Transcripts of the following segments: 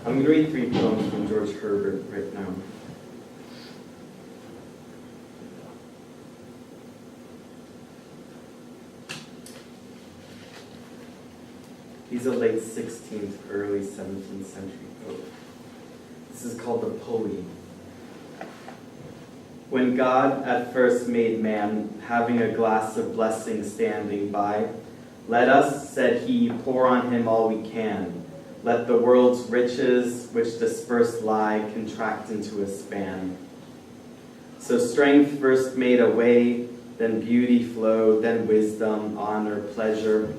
I'm going to read 3 poems from George Herbert right now. He's a late 16th, early 17th century poet. This is called the Pulley. When God at first made man, having a glass of blessing standing by, let us, said he, pour on him all we can. Let the world's riches, which dispersed lie, contract into a span. So strength first made a way, then beauty flowed, then wisdom, honor, pleasure.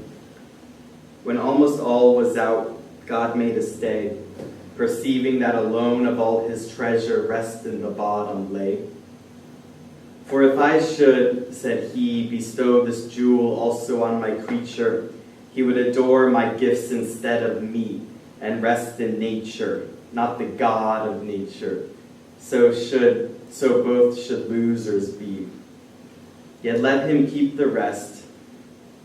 When almost all was out, God made a stay, perceiving that alone of all his treasure rest in the bottom lay. For if I should, said he, bestow this jewel also on my creature, he would adore my gifts instead of me, and rest in nature, not the God of nature. So both should losers be. Yet let him keep the rest,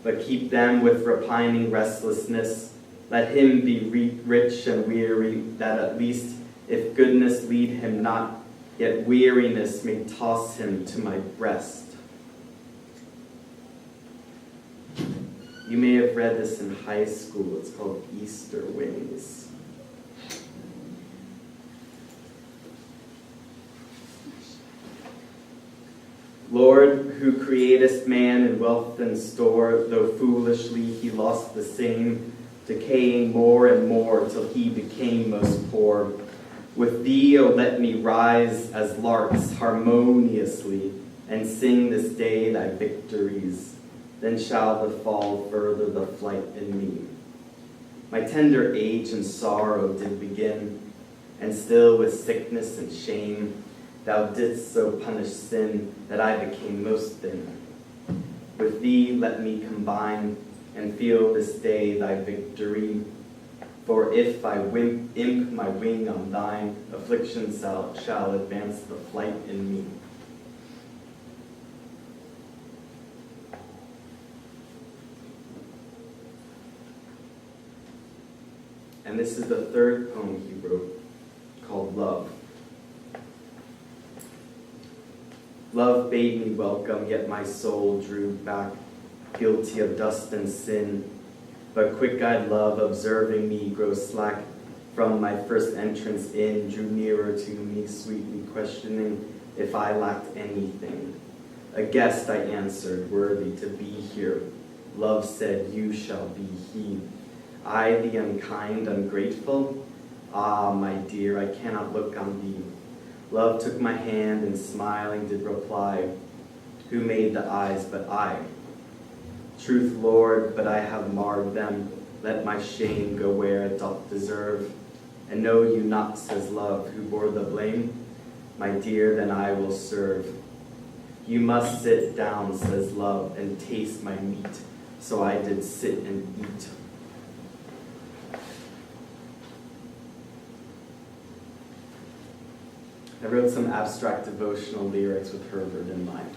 but keep them with repining restlessness. Let him be rich and weary, that at least, if goodness lead him not, yet weariness may toss him to my breast. You may have read this in high school. It's called Easter Wings. Lord, who createst man in wealth and store, though foolishly he lost the same, decaying more and more till he became most poor. With thee, O let me rise as larks harmoniously, and sing this day thy victories. Then shall the fall further the flight in me. My tender age and sorrow did begin, and still with sickness and shame, thou didst so punish sin that I became most thin. With thee let me combine, and feel this day thy victory. For if I imp my wing on thine, affliction shall advance the flight in me. And this is the 3rd poem he wrote, called Love. Love bade me welcome, yet my soul drew back, guilty of dust and sin. But quick-eyed love, observing me grow slack, from my first entrance in, drew nearer to me, sweetly questioning if I lacked anything. A guest, I answered, worthy to be here. Love said, you shall be he. I, the unkind, ungrateful? Ah, my dear, I cannot look on thee. Love took my hand and smiling did reply, who made the eyes but I? Truth, Lord, but I have marred them. Let my shame go where it doth deserve. And know you not, says love, who bore the blame? My dear, then I will serve. You must sit down, says love, and taste my meat. So I did sit and eat. I wrote some abstract devotional lyrics with Herbert in mind.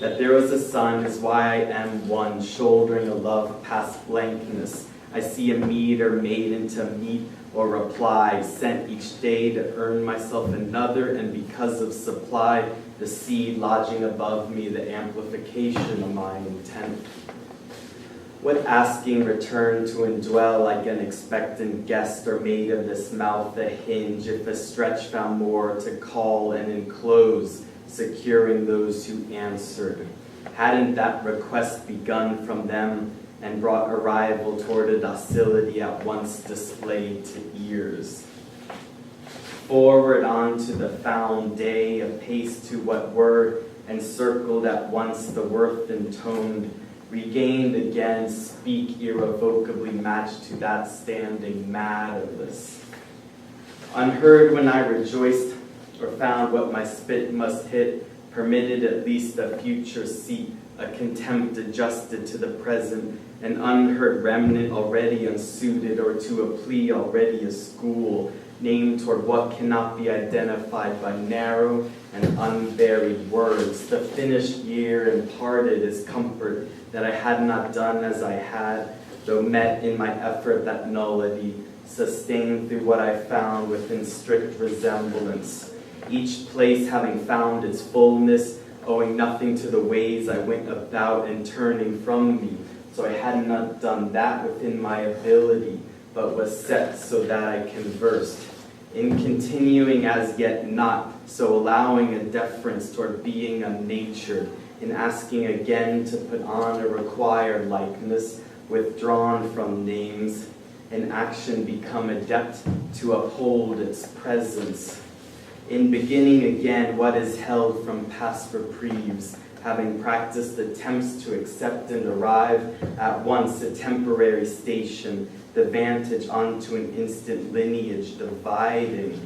That there was a sun is why I am one, shouldering a love past blankness. I see a meter made into meat or reply, sent each day to earn myself another, and because of supply, the seed lodging above me, the amplification of my intent. What asking return to indwell like an expectant guest, or made of this mouth a hinge, if a stretch found more to call and enclose, securing those who answered? Hadn't that request begun from them and brought arrival toward a docility at once displayed to ears? Forward on to the found day, apace to what were, encircled at once the worth intoned, regained again, speak irrevocably matched to that standing mad of this. Unheard when I rejoiced, or found what my spit must hit, permitted at least a future seat, a contempt adjusted to the present, an unheard remnant already unsuited, or to a plea already a school, named toward what cannot be identified by narrow and unvaried words. The finished year imparted is comfort that I had not done as I had, though met in my effort that nullity, sustained through what I found within strict resemblance. Each place having found its fullness, owing nothing to the ways I went about and turning from me. So I had not done that within my ability, but was set so that I conversed. In continuing as yet not, so allowing a deference toward being unnatured, in asking again to put on a required likeness, withdrawn from names, in action become adept to uphold its presence. In beginning again what is held from past reprieves, having practiced attempts to accept and arrive at once a temporary station, the vantage onto an instant lineage dividing.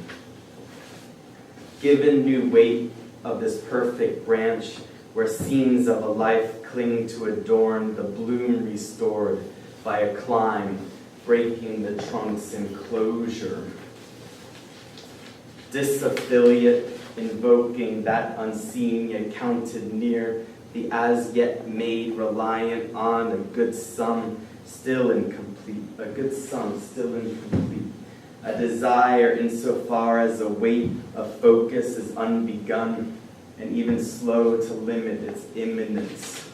Given new weight of this perfect branch, where scenes of a life cling to adorn, the bloom restored by a climb, breaking the trunk's enclosure. Disaffiliate, invoking that unseen yet counted near, the as yet made reliant on a good sum still incomplete, a desire insofar as a weight of focus is unbegun and even slow to limit its imminence.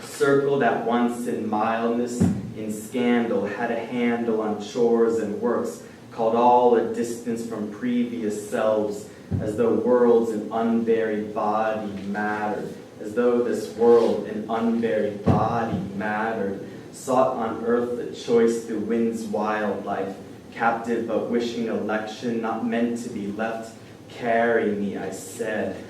Circled at once in mildness, in scandal, had a handle on chores and works, called all a distance from previous selves, as though worlds and unburied body mattered, as though this world and unburied body mattered, sought on earth a choice through wind's wildlife, captive but wishing election, not meant to be left. Carry me, I said.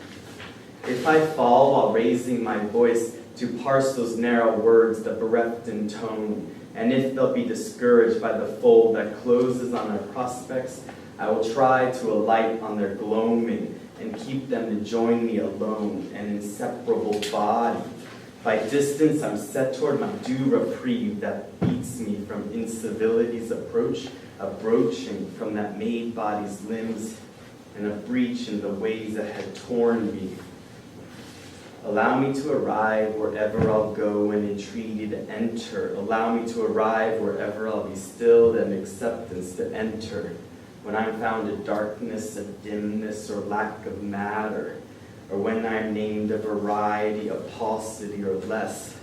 If I fall while raising my voice to parse those narrow words that bereft in tone, and if they'll be discouraged by the fold that closes on their prospects, I will try to alight on their gloaming and keep them to join me alone, an inseparable body. By distance, I'm set toward my due reprieve that beats me from incivility's approach, a broaching from that made body's limbs, and a breach in the ways that had torn me. Allow me to arrive wherever I'll go and entreaty to enter. Allow me to arrive wherever I'll be stilled and acceptance to enter. When I'm found in darkness, a dimness, or lack of matter, or when I'm named a variety of paucity or less,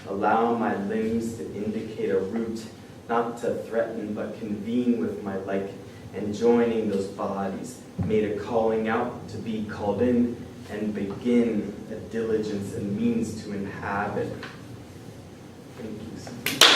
allow my limbs to indicate a route, not to threaten but convene with my like, and joining those bodies, made a calling out to be called in, and begin a diligence and means to inhabit. Thank you.